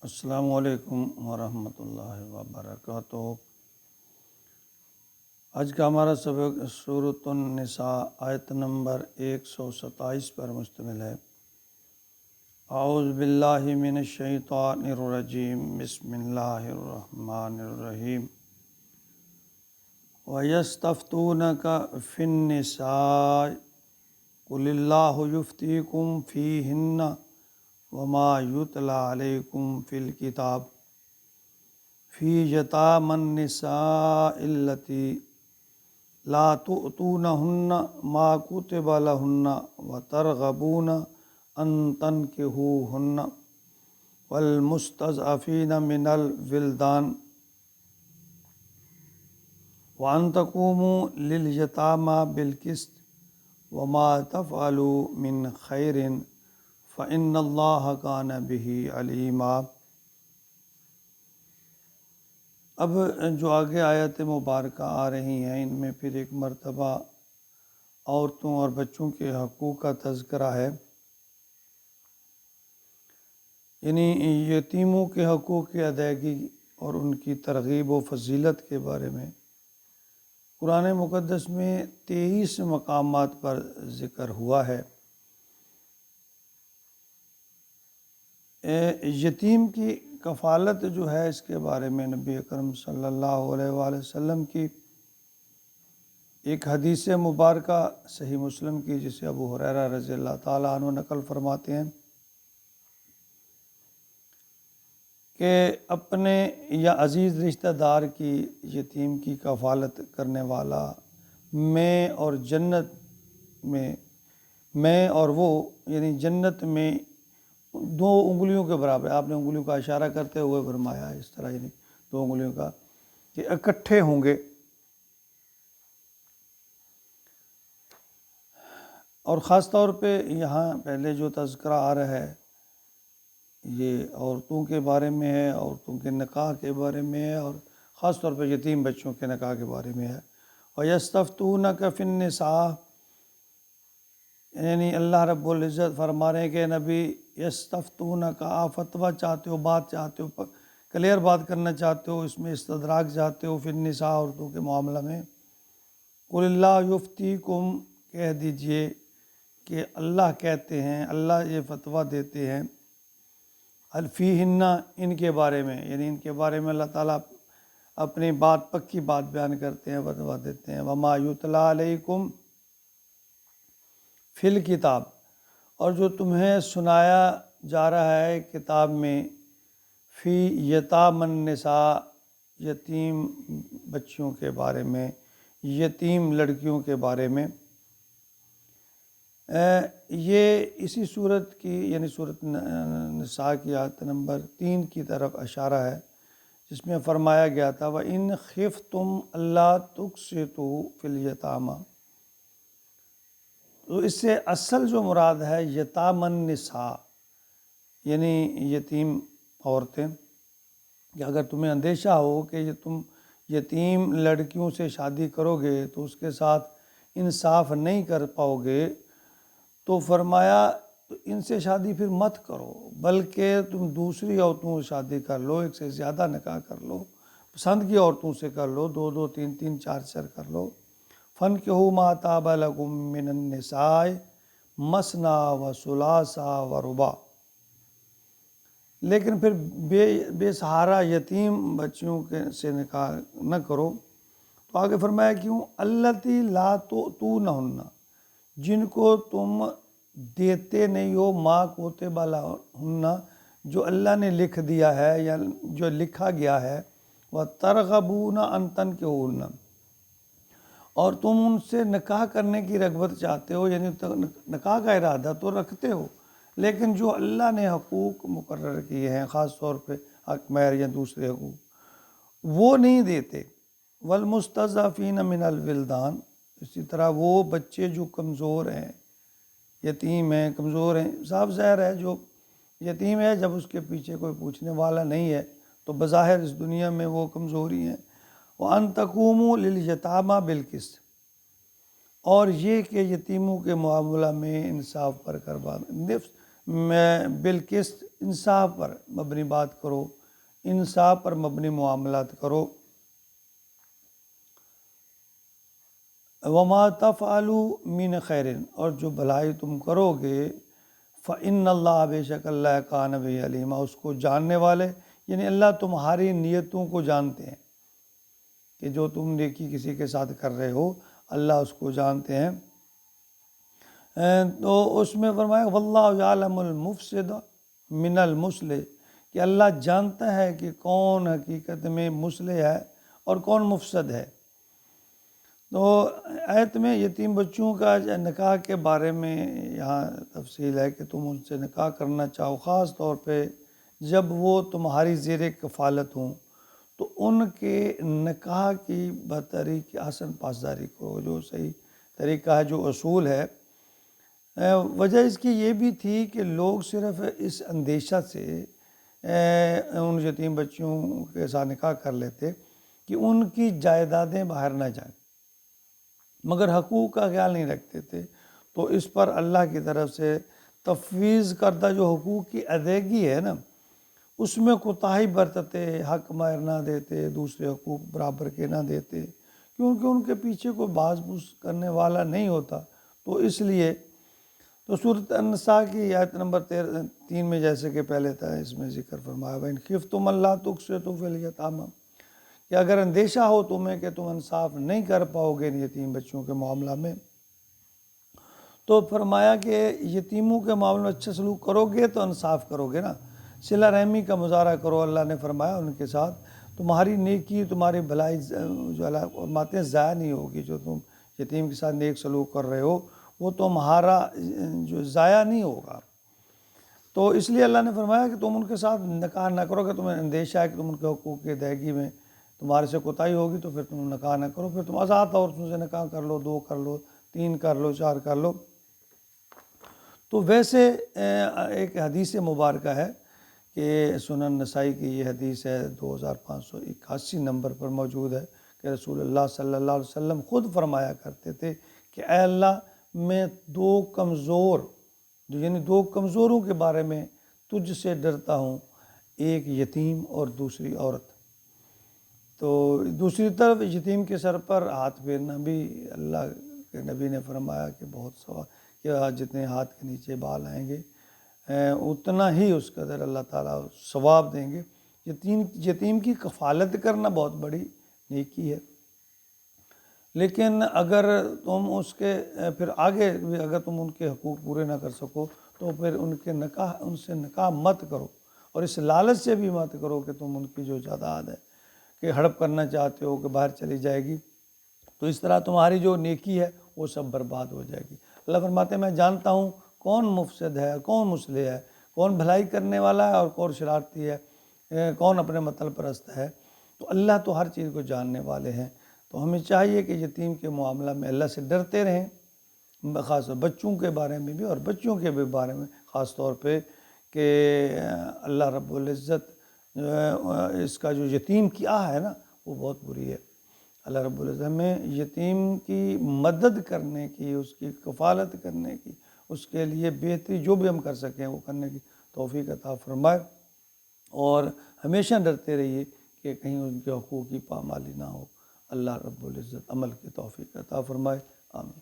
السلام علیکم ورحمۃ اللہ وبرکاتہ۔ آج کا ہمارا سبق سورۃ النساء آیت نمبر 127 پر مشتمل ہے۔ اعوذ باللہ من الشیطان الرجیم، بسم اللہ الرحمن الرحیم۔ وَيَسْتَفْتُونَكَ فِي النِّسَاءِ قُلِ اللَّهُ يُفْتِيكُمْ فِيهِنَّ وَمَا يُتْلَى عَلَيْكُمْ فِي الْكِتَابِ فِي يَتَامَى النِّسَاءِ اللَّاتِي لَا تُؤْتُونَهُنَّ مَا كُتِبَ لَهُنَّ وَتَرْغَبُونَ أَن تَنكِحُوهُنَّ وَالْمُسْتَضْعَفِينَ مِنَ الْوِلْدَانِ وَأَن تَقُومُوا لِلْيَتَامَى بِالْقِسْطِ وَمَا تَفْعَلُوا مِنْ خَيْرٍ فَإِنَّ اللَّهَ كَانَ بِهِ عَلِيمًا۔ اب جو آگے آیت مبارکہ آ رہی ہیں ان میں پھر ایک مرتبہ عورتوں اور بچوں کے حقوق کا تذکرہ ہے، یعنی یتیموں کے حقوق کی ادائیگی اور ان کی ترغیب و فضیلت کے بارے میں قرآن مقدس میں 23 مقامات پر ذکر ہوا ہے۔ یتیم کی کفالت جو ہے اس کے بارے میں نبی اکرم صلی اللہ علیہ وآلہ وسلم کی ایک حدیث مبارکہ صحیح مسلم کی، جسے ابو ہریرہ رضی اللہ تعالیٰ عنہ نقل فرماتے ہیں کہ اپنے یا عزیز رشتہ دار کی یتیم کی کفالت کرنے والا میں اور جنت میں اور وہ، یعنی جنت میں 2 انگلیوں کے برابر، آپ نے انگلیوں کا اشارہ کرتے ہوئے فرمایا اس طرح، یعنی 2 انگلیوں کا کہ اکٹھے ہوں گے۔ اور خاص طور پہ یہاں پہلے جو تذکرہ آ رہا ہے یہ عورتوں کے بارے میں ہے، عورتوں کے نکاح کے بارے میں ہے، اور خاص طور پہ یتیم بچوں کے نکاح کے بارے میں ہے۔ وَيَسْتَفْتُونَكَ فِي النِّسَاءِ، یعنی اللہ رب العزت فرما رہے ہیں کہ نبی یستفتونک، آپ فتویٰ چاہتے ہو، بات چاہتے ہو، کلیئر بات کرنا چاہتے ہو، اس میں استدراک چاہتے ہو فی النساء، عورتوں کے معاملہ میں۔ قل اللہ یفتیکم، کہہ دیجئے کہ اللہ کہتے ہیں، اللہ یہ فتویٰ دیتے ہیں، فیہن، ان کے بارے میں، یعنی ان کے بارے میں اللہ تعالیٰ اپنی بات، پکی بات بیان کرتے ہیں، فتویٰ دیتے ہیں۔ وما یتلی علیکم فی الکتاب، اور جو تمہیں سنایا جا رہا ہے کتاب میں، فی یتامی النساء، یتیم بچیوں کے بارے میں، یتیم لڑکیوں کے بارے میں۔ یہ اسی صورت کی، یعنی صورت نساء کی آیت نمبر 3 کی طرف اشارہ ہے، جس میں فرمایا گیا تھا وَإِنْ خِفْتُمْ أَلَّا تُقْسِطُوا فِي الْيَتَامَى، تو اس سے اصل جو مراد ہے یتامی النساء، یعنی یتیم عورتیں، کہ اگر تمہیں اندیشہ ہو کہ تم یتیم لڑکیوں سے شادی کرو گے تو اس کے ساتھ انصاف نہیں کر پاؤ گے، تو فرمایا تو ان سے شادی پھر مت کرو، بلکہ تم دوسری عورتوں سے شادی کر لو، ایک سے زیادہ نکاح کر لو، پسند کی عورتوں سے کر لو، 2 3 4 کر لو۔ فَانكِحُوا مَا طَابَ لَكُم مِّنَ النِّسَاءِ مَثْنَىٰ وَثُلَاثَ وَرُبَاعَ، لیکن پھر بے سہارا یتیم بچیوں سے نکاح نہ کرو۔ تو آگے فرمایا کیوں؟ اللتی لا تؤتونہن، جن کو تم دیتے نہیں ہو، ما کتب لہن، جو اللہ نے لکھ دیا ہے یا جو لکھا گیا ہے، وترغبون ان تنکحوہن، اور تم ان سے نکاح کرنے کی رغبت چاہتے ہو، یعنی نکاح کا ارادہ تو رکھتے ہو، لیکن جو اللہ نے حقوق مقرر کیے ہیں، خاص طور پہ حق مہر یا دوسرے حقوق، وہ نہیں دیتے۔ والمستضعفین من الولدان، اسی طرح وہ بچے جو کمزور ہیں، یتیم ہیں، کمزور ہیں، صاف ظاہر ہے جو یتیم ہے جب اس کے پیچھے کوئی پوچھنے والا نہیں ہے تو بظاہر اس دنیا میں وہ کمزوری ہیں۔ وَأَن تَقُومُوا لِلْيَتَامَى بِالْقِسْطِ، اور یہ کہ یتیموں کے معاملہ میں انصاف پر بالقسط، انصاف پر مبنی بات کرو، انصاف پر مبنی معاملات کرو۔ وما تفعلوا من خیر، اور جو بھلائی تم کرو گے، فإن اللہ، بے شک اللہ کان بہ علیما، اس کو جاننے والے، یعنی اللہ تمہاری نیتوں کو جانتے ہیں کہ جو تم نیکی کسی کے ساتھ کر رہے ہو، اللہ اس کو جانتے ہیں۔ تو اس میں فرمایا واللہ یعلم المفسد من المصلح، کہ اللہ جانتا ہے کہ کون حقیقت میں مصلح ہے اور کون مفسد ہے۔ تو آیت میں یتیم بچوں کا نکاح کے بارے میں یہاں تفصیل ہے کہ تم ان سے نکاح کرنا چاہو، خاص طور پہ جب وہ تمہاری زیر کفالت ہوں، تو ان کے نکاح کی بطریق حسن پاسداری کرو، جو صحیح طریقہ ہے، جو اصول ہے۔ وجہ اس کی یہ بھی تھی کہ لوگ صرف اس اندیشہ سے ان یتیم بچوں کے ساتھ نکاح کر لیتے کہ ان کی جائیدادیں باہر نہ جائیں، مگر حقوق کا خیال نہیں رکھتے تھے۔ تو اس پر اللہ کی طرف سے تفویض کردہ جو حقوق کی ادائیگی ہے نا، اس میں کوتاہی برتتے، حق مہر نہ دیتے، دوسرے حقوق برابر کے نہ دیتے، کیونکہ ان کے پیچھے کوئی باز پوس کرنے والا نہیں ہوتا۔ تو اس لیے تو سورۃ النساء کی آیت نمبر 3 میں جیسے کہ پہلے تھا، اس میں ذکر فرمایا وَإِنْ خِفْتُمْ أَلَّا تُقْسِطُوا فِي الْيَتَامَىٰ، کہ اگر اندیشہ ہو تمہیں کہ تم انصاف نہیں کر پاؤ گے یتیم بچوں کے معاملہ میں، تو فرمایا کہ یتیموں کے معاملے میں اچھا سلوک کرو گے تو انصاف کرو گے نا، صلہ رحمی کا مظاہرہ کرو۔ اللہ نے فرمایا ان کے ساتھ تمہاری نیکی، تمہاری بھلائی جو اللہ فرماتے ہیں ضائع نہیں ہوگی، جو تم یتیم کے ساتھ نیک سلوک کر رہے ہو وہ تمہارا جو ضائع نہیں ہوگا۔ تو اس لیے اللہ نے فرمایا کہ تم ان کے ساتھ نکاح نہ کرو، کہ تمہیں اندیشہ ہے کہ تم ان کے حقوق کی ادائیگی میں تمہارے سے کوتاہی ہوگی تو پھر تم نکاح نہ کرو، پھر تم آزاد عورتوں سے نکاح کر لو، 2 کر لو، 3 کر لو، 4 کر لو۔ تو ویسے ایک حدیث مبارکہ ہے کہ سنن نسائی کی یہ حدیث ہے، 2581 نمبر پر موجود ہے، کہ رسول اللہ صلی اللہ علیہ وسلم خود فرمایا کرتے تھے کہ اے اللہ، میں 2 کمزور، یعنی 2 کمزوروں کے بارے میں تجھ سے ڈرتا ہوں، ایک یتیم اور دوسری عورت۔ تو دوسری طرف یتیم کے سر پر ہاتھ پھیرنا بھی اللہ کے نبی نے فرمایا کہ بہت ثواب، کہ جتنے ہاتھ کے نیچے بال آئیں گے اتنا ہی اس قدر اللہ تعالیٰ ثواب دیں گے۔ یتیم کی کفالت کرنا بہت بڑی نیکی ہے، لیکن اگر تم اس کے پھر آگے اگر تم ان کے حقوق پورے نہ کر سکو تو پھر ان سے نکاح مت کرو، اور اس لالچ سے بھی مت کرو کہ تم ان کی جو جائیداد ہے کہ ہڑپ کرنا چاہتے ہو کہ باہر چلی جائے گی، تو اس طرح تمہاری جو نیکی ہے وہ سب برباد ہو جائے گی۔ اللہ فرماتے ہیں میں جانتا ہوں کون مفسد ہے، کون مصلح ہے، کون بھلائی کرنے والا ہے اور کون شرارتی ہے، کون اپنے مطلب پرست ہے۔ تو اللہ تو ہر چیز کو جاننے والے ہیں۔ تو ہمیں چاہیے کہ یتیم کے معاملہ میں اللہ سے ڈرتے رہیں، خاص طور بچوں کے بارے میں بھی اور بچوں کے بھی بارے میں خاص طور پہ، کہ اللہ رب العزت اس کا جو یتیم کی آہ ہے نا وہ بہت بری ہے۔ اللہ رب العزت ہمیں یتیم کی مدد کرنے کی، اس کی کفالت کرنے کی، اس کے لیے بہتری جو بھی ہم کر سکیں وہ کرنے کی توفیق عطا فرمائے، اور ہمیشہ ڈرتے رہیے کہ کہیں ان کے حقوق کی پامالی نہ ہو۔ اللہ رب العزت عمل کی توفیق عطا فرمائے، آمین۔